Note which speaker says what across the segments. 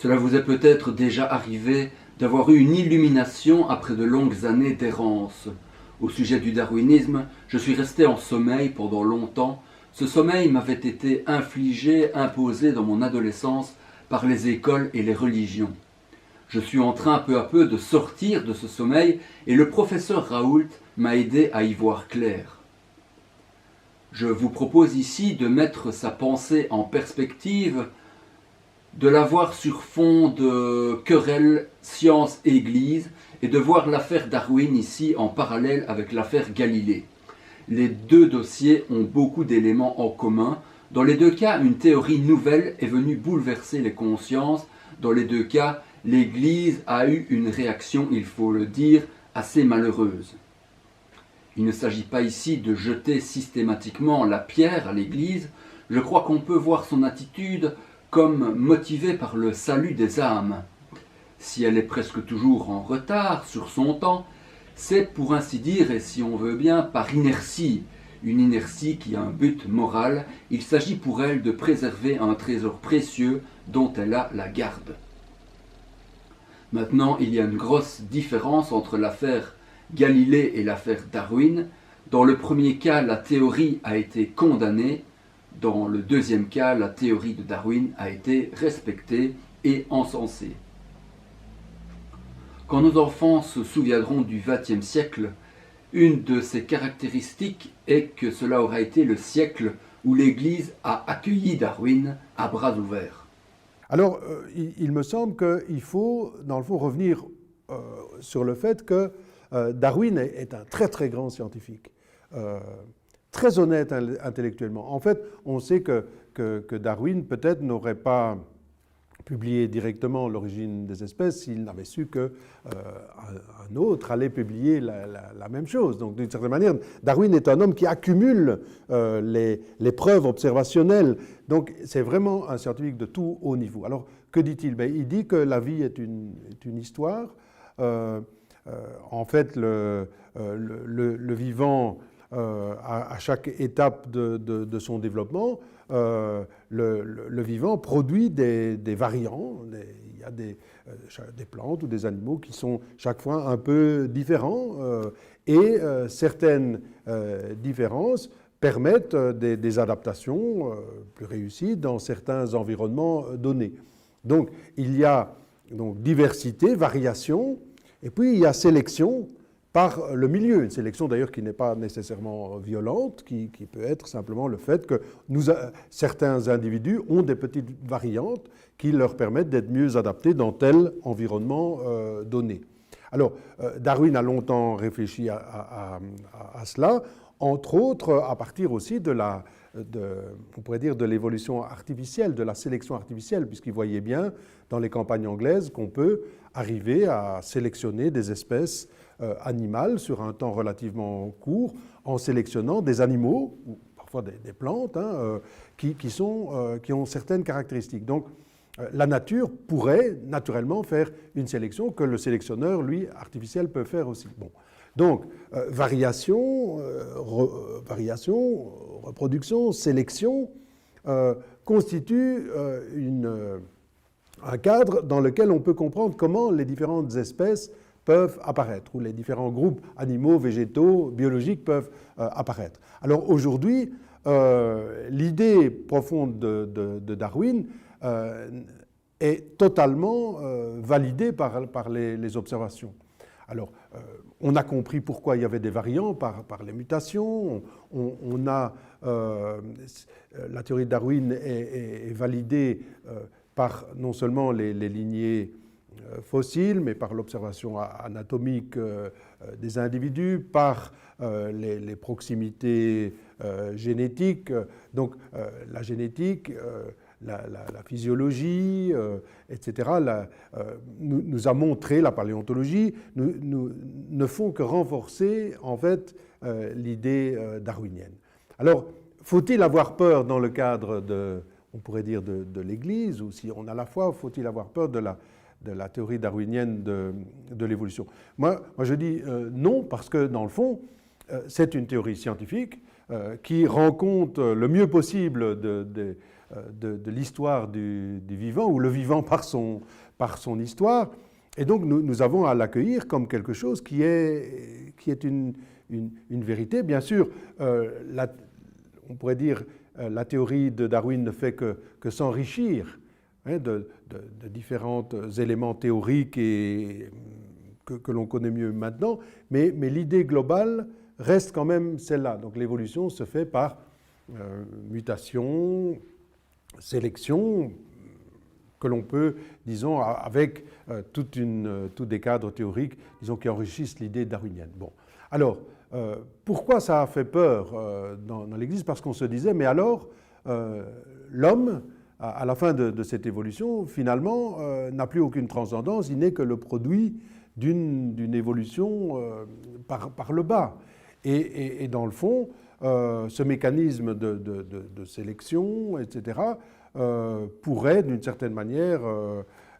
Speaker 1: Cela vous est peut-être déjà arrivé d'avoir eu une illumination après de longues années d'errance. Au sujet du darwinisme, je suis resté en sommeil pendant longtemps. Ce sommeil m'avait été infligé, imposé dans mon adolescence par les écoles et les religions. Je suis en train peu à peu de sortir de ce sommeil et le professeur Raoult m'a aidé à y voir clair. Je vous propose ici de mettre sa pensée en perspective, de la voir sur fond de querelle science-église et de voir l'affaire Darwin ici en parallèle avec l'affaire Galilée. Les deux dossiers ont beaucoup d'éléments en commun. Dans les deux cas, une théorie nouvelle est venue bouleverser les consciences. Dans les deux cas, l'Église a eu une réaction, il faut le dire, assez malheureuse. Il ne s'agit pas ici de jeter systématiquement la pierre à l'Église. Je crois qu'on peut voir son attitude comme motivée par le salut des âmes. Si elle est presque toujours en retard sur son temps, c'est pour ainsi dire, et si on veut bien, par inertie. Une inertie qui a un but moral. Il s'agit pour elle de préserver un trésor précieux dont elle a la garde. Maintenant, il y a une grosse différence entre l'affaire Galilée et l'affaire Darwin. Dans le premier cas, la théorie a été condamnée. Dans le deuxième cas, la théorie de Darwin a été respectée et encensée. Quand nos enfants se souviendront du XXe siècle, une de ses caractéristiques est que cela aura été le siècle où l'Église a accueilli Darwin à bras ouverts.
Speaker 2: Alors, il me semble qu'il faut, dans le fond, revenir sur le fait que Darwin est un très très grand scientifique, très honnête intellectuellement. En fait, on sait que Darwin peut-être n'aurait pas publié directement l'origine des espèces s'il n'avait su qu'un autre allait publier la même chose. Donc, d'une certaine manière, Darwin est un homme qui accumule les preuves observationnelles. Donc, c'est vraiment un scientifique de tout haut niveau. Alors, que dit-il? Il dit que la vie est une histoire. En fait, le vivant, à chaque étape de son développement, le vivant produit des variants. Il y a des plantes ou des animaux qui sont chaque fois un peu différents et certaines différences permettent des adaptations plus réussies dans certains environnements donnés. Donc il y a donc, diversité, variation, et puis il y a sélection par le milieu, une sélection d'ailleurs qui n'est pas nécessairement violente, qui peut être simplement le fait que certains individus ont des petites variantes qui leur permettent d'être mieux adaptés dans tel environnement donné. Alors, Darwin a longtemps réfléchi à cela, entre autres à partir aussi on pourrait dire de l'évolution artificielle, de la sélection artificielle, puisqu'il voyait bien dans les campagnes anglaises qu'on peut arriver à sélectionner des espèces animales sur un temps relativement court en sélectionnant des animaux, ou parfois des plantes, qui ont certaines caractéristiques. Donc la nature pourrait naturellement faire une sélection que le sélectionneur, lui, artificiel, peut faire aussi. Bon. Donc variation, reproduction, sélection constituent un cadre dans lequel on peut comprendre comment les différentes espèces peuvent apparaître, ou les différents groupes animaux, végétaux, biologiques peuvent apparaître. Alors aujourd'hui, l'idée profonde de Darwin est totalement validée par les observations. Alors, on a compris pourquoi il y avait des variants par les mutations. La théorie de Darwin est validée par non seulement les lignées fossiles, mais par l'observation anatomique des individus, par les proximités génétiques. Donc la génétique, la physiologie, etc., nous a montré, la paléontologie, ne font que renforcer en fait l'idée darwinienne. Alors, faut-il avoir peur dans le cadre on pourrait dire de l'Église, ou si on a la foi, faut-il avoir peur de la théorie darwinienne de l'évolution? Moi, je dis non, parce que dans le fond, c'est une théorie scientifique qui rend compte le mieux possible de l'histoire du vivant, ou le vivant par son histoire. Et donc nous avons à l'accueillir comme quelque chose qui est une vérité. Bien sûr, on pourrait dire la théorie de Darwin ne fait que s'enrichir de différents éléments théoriques que l'on connaît mieux maintenant, mais l'idée globale reste quand même celle-là. Donc l'évolution se fait par mutation, sélection, que l'on peut, disons, avec tous des cadres théoriques, disons, qui enrichissent l'idée darwinienne. Bon. Alors, pourquoi ça a fait peur dans l'Église? Parce qu'on se disait, mais alors, l'homme, à la fin de cette évolution, finalement, n'a plus aucune transcendance, il n'est que le produit d'une évolution par le bas. Et dans le fond, ce mécanisme de sélection, etc., pourrait, d'une certaine manière,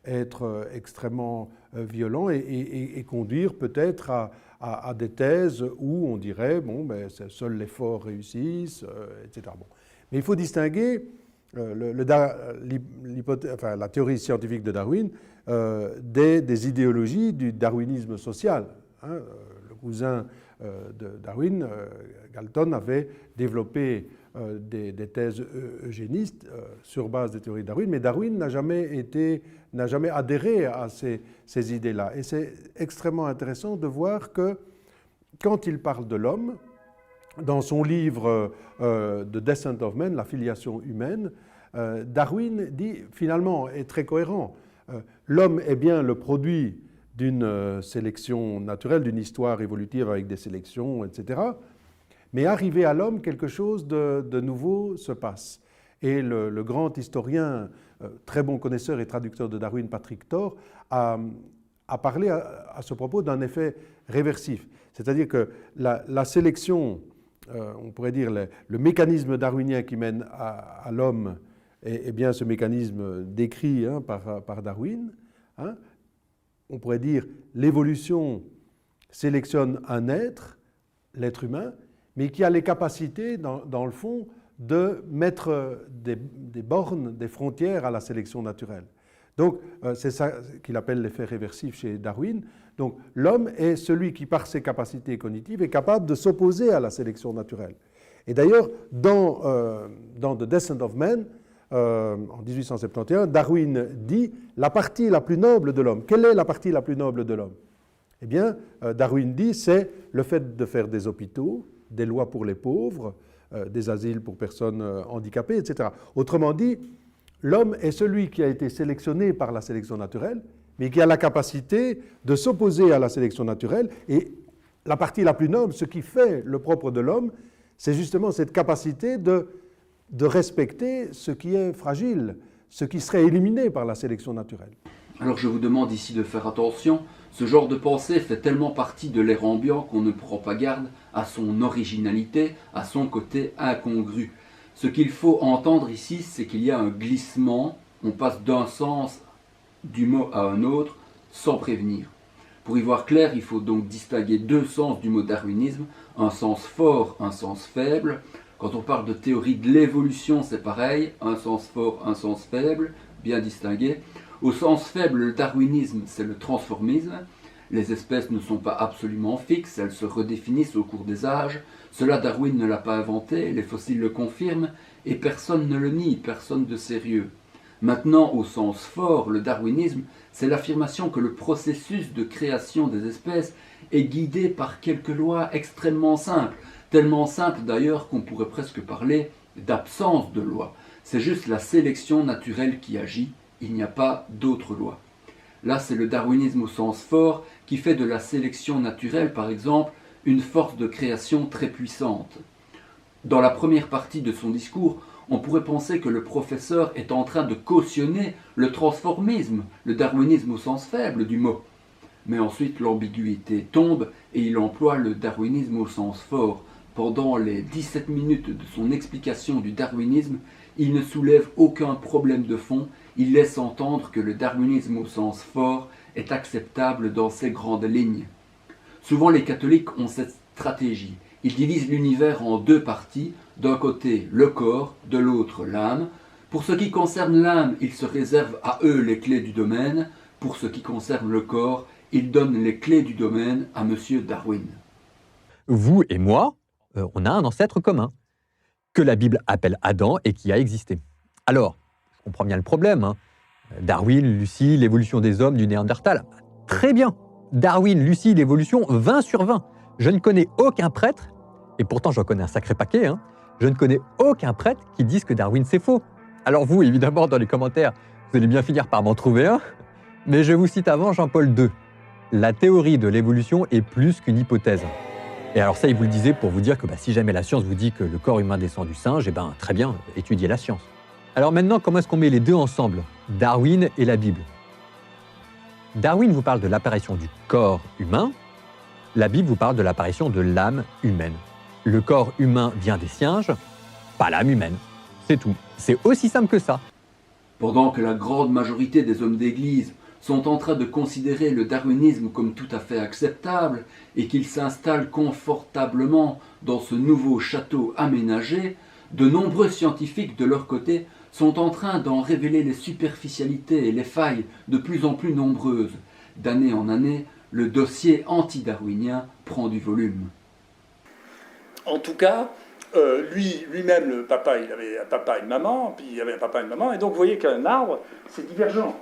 Speaker 2: être extrêmement violent et conduire peut-être à des thèses où on dirait, bon, ben, seuls les forts réussissent, etc. Bon. Mais il faut distinguer la théorie scientifique de Darwin des idéologies du darwinisme social. Hein. Le cousin de Darwin, Galton, avait développé des thèses eugénistes sur base des théories de Darwin, mais Darwin n'a jamais adhéré à ces idées-là. Et c'est extrêmement intéressant de voir que quand il parle de l'homme, dans son livre The Descent of Man, la filiation humaine, Darwin dit finalement, est très cohérent, l'homme est bien le produit d'une sélection naturelle, d'une histoire évolutive avec des sélections, etc. Mais arrivé à l'homme, quelque chose de nouveau se passe. Et le grand historien, très bon connaisseur et traducteur de Darwin, Patrick Thor, a parlé à ce propos d'un effet réversif. C'est-à-dire que la sélection, on pourrait dire le mécanisme darwinien qui mène à l'homme, est bien ce mécanisme décrit par Darwin. Hein. On pourrait dire l'évolution sélectionne un être, l'être humain, mais qui a les capacités, dans le fond, de mettre des bornes, des frontières à la sélection naturelle. Donc, c'est ça qu'il appelle l'effet réversif chez Darwin. Donc, l'homme est celui qui, par ses capacités cognitives, est capable de s'opposer à la sélection naturelle. Et d'ailleurs, dans The Descent of Man, en 1871, Darwin dit la partie la plus noble de l'homme. Quelle est la partie la plus noble de l'homme? Eh bien, Darwin dit c'est le fait de faire des hôpitaux, des lois pour les pauvres, des asiles pour personnes handicapées, etc. Autrement dit, l'homme est celui qui a été sélectionné par la sélection naturelle, mais qui a la capacité de s'opposer à la sélection naturelle. Et la partie la plus noble, ce qui fait le propre de l'homme, c'est justement cette capacité de respecter ce qui est fragile, ce qui serait éliminé par la sélection naturelle.
Speaker 1: Alors je vous demande ici de faire attention, ce genre de pensée fait tellement partie de l'air ambiant qu'on ne prend pas garde à son originalité, à son côté incongru. Ce qu'il faut entendre ici, c'est qu'il y a un glissement, on passe d'un sens du mot à un autre sans prévenir. Pour y voir clair, il faut donc distinguer deux sens du mot darwinisme, un sens fort, un sens faible. Quand on parle de théorie de l'évolution, c'est pareil, un sens fort, un sens faible, bien distingué. Au sens faible, le darwinisme, c'est le transformisme. Les espèces ne sont pas absolument fixes, elles se redéfinissent au cours des âges. Cela, Darwin ne l'a pas inventé, les fossiles le confirment, et personne ne le nie, personne de sérieux. Maintenant, au sens fort, le darwinisme, c'est l'affirmation que le processus de création des espèces est guidé par quelques lois extrêmement simples, tellement simples d'ailleurs qu'on pourrait presque parler d'absence de loi. C'est juste la sélection naturelle qui agit, il n'y a pas d'autre loi. Là, c'est le darwinisme au sens fort qui fait de la sélection naturelle, par exemple, une force de création très puissante. Dans la première partie de son discours, on pourrait penser que le professeur est en train de cautionner le transformisme, le darwinisme au sens faible du mot. Mais ensuite, l'ambiguïté tombe et il emploie le darwinisme au sens fort. Pendant les 17 minutes de son explication du darwinisme, il ne soulève aucun problème de fond, il laisse entendre que le darwinisme au sens fort est acceptable dans ses grandes lignes. Souvent les catholiques ont cette stratégie. Ils divisent l'univers en deux parties, d'un côté le corps, de l'autre l'âme. Pour ce qui concerne l'âme, il se réserve à eux les clés du domaine. Pour ce qui concerne le corps, il donne les clés du domaine à M. Darwin.
Speaker 3: Vous et moi, on a un ancêtre commun, que la Bible appelle Adam et qui a existé. Alors, je comprends bien le problème, hein. Darwin, Lucie, l'évolution des hommes du Néandertal. Très bien. Darwin, Lucie, l'évolution, 20 sur 20. Je ne connais aucun prêtre, et pourtant j'en connais un sacré paquet, hein, je ne connais aucun prêtre qui dise que Darwin c'est faux. Alors vous, évidemment, dans les commentaires, vous allez bien finir par m'en trouver un, mais je vous cite avant Jean-Paul II. La théorie de l'évolution est plus qu'une hypothèse. Et alors ça, il vous le disait pour vous dire que si jamais la science vous dit que le corps humain descend du singe, très bien, étudiez la science. Alors maintenant, comment est-ce qu'on met les deux ensemble, Darwin et la Bible? Darwin vous parle de l'apparition du corps humain, la Bible vous parle de l'apparition de l'âme humaine. Le corps humain vient des singes, pas l'âme humaine. C'est tout. C'est aussi simple que ça.
Speaker 1: Pendant que la grande majorité des hommes d'Église sont en train de considérer le darwinisme comme tout à fait acceptable et qu'ils s'installent confortablement dans ce nouveau château aménagé, de nombreux scientifiques de leur côté sont en train d'en révéler les superficialités et les failles de plus en plus nombreuses. D'année en année, le dossier anti-darwinien prend du volume.
Speaker 4: En tout cas, lui-même, le papa, il avait un papa et une maman, puis il y avait un papa et une maman, et donc vous voyez qu'un arbre, c'est divergent.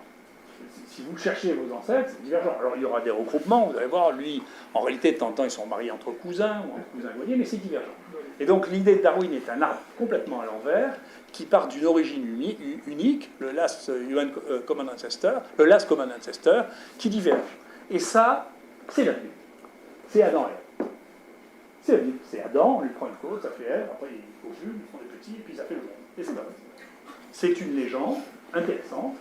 Speaker 4: Si vous cherchez vos ancêtres, c'est divergent. Alors il y aura des regroupements, vous allez voir, lui, en réalité, de temps en temps, ils sont mariés entre cousins ou entre cousins éloignés, mais c'est divergent. Et donc l'idée de Darwin est un arbre complètement à l'envers, qui part d'une origine unique, le last common ancestor, qui diverge. Et ça, c'est la Bible. C'est Adam et Ève. C'est la Bible. C'est Adam, on lui prend une côte, ça fait Ève, après ils ovulent, ils font des petits, et puis ça fait le monde. Et c'est pas vrai. C'est une légende intéressante,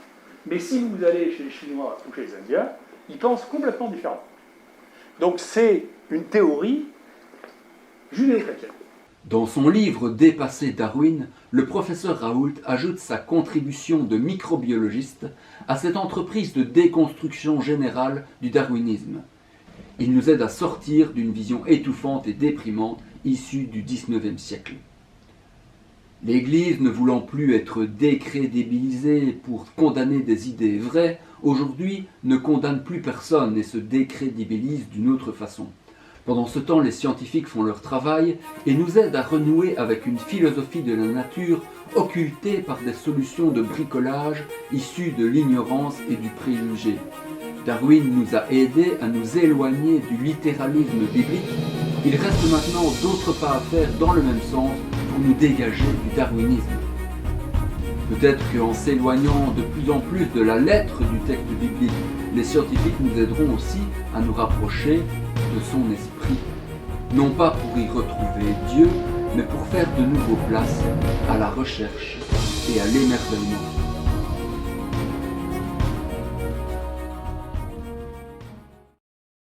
Speaker 4: mais si vous allez chez les Chinois ou chez les Indiens, ils pensent complètement différemment. Donc c'est une théorie judéo-chrétienne.
Speaker 1: Dans son livre « Dépasser Darwin », le professeur Raoult ajoute sa contribution de microbiologiste à cette entreprise de déconstruction générale du darwinisme. Il nous aide à sortir d'une vision étouffante et déprimante issue du XIXe siècle. L'Église, ne voulant plus être décrédibilisée pour condamner des idées vraies, aujourd'hui ne condamne plus personne et se décrédibilise d'une autre façon. Pendant ce temps, les scientifiques font leur travail et nous aident à renouer avec une philosophie de la nature occultée par des solutions de bricolage issues de l'ignorance et du préjugé. Darwin nous a aidés à nous éloigner du littéralisme biblique. Il reste maintenant d'autres pas à faire dans le même sens pour nous dégager du darwinisme. Peut-être qu'en s'éloignant de plus en plus de la lettre du texte biblique, les scientifiques nous aideront aussi à nous rapprocher de son esprit, non pas pour y retrouver Dieu, mais pour faire de nouveau place à la recherche et à l'émerveillement.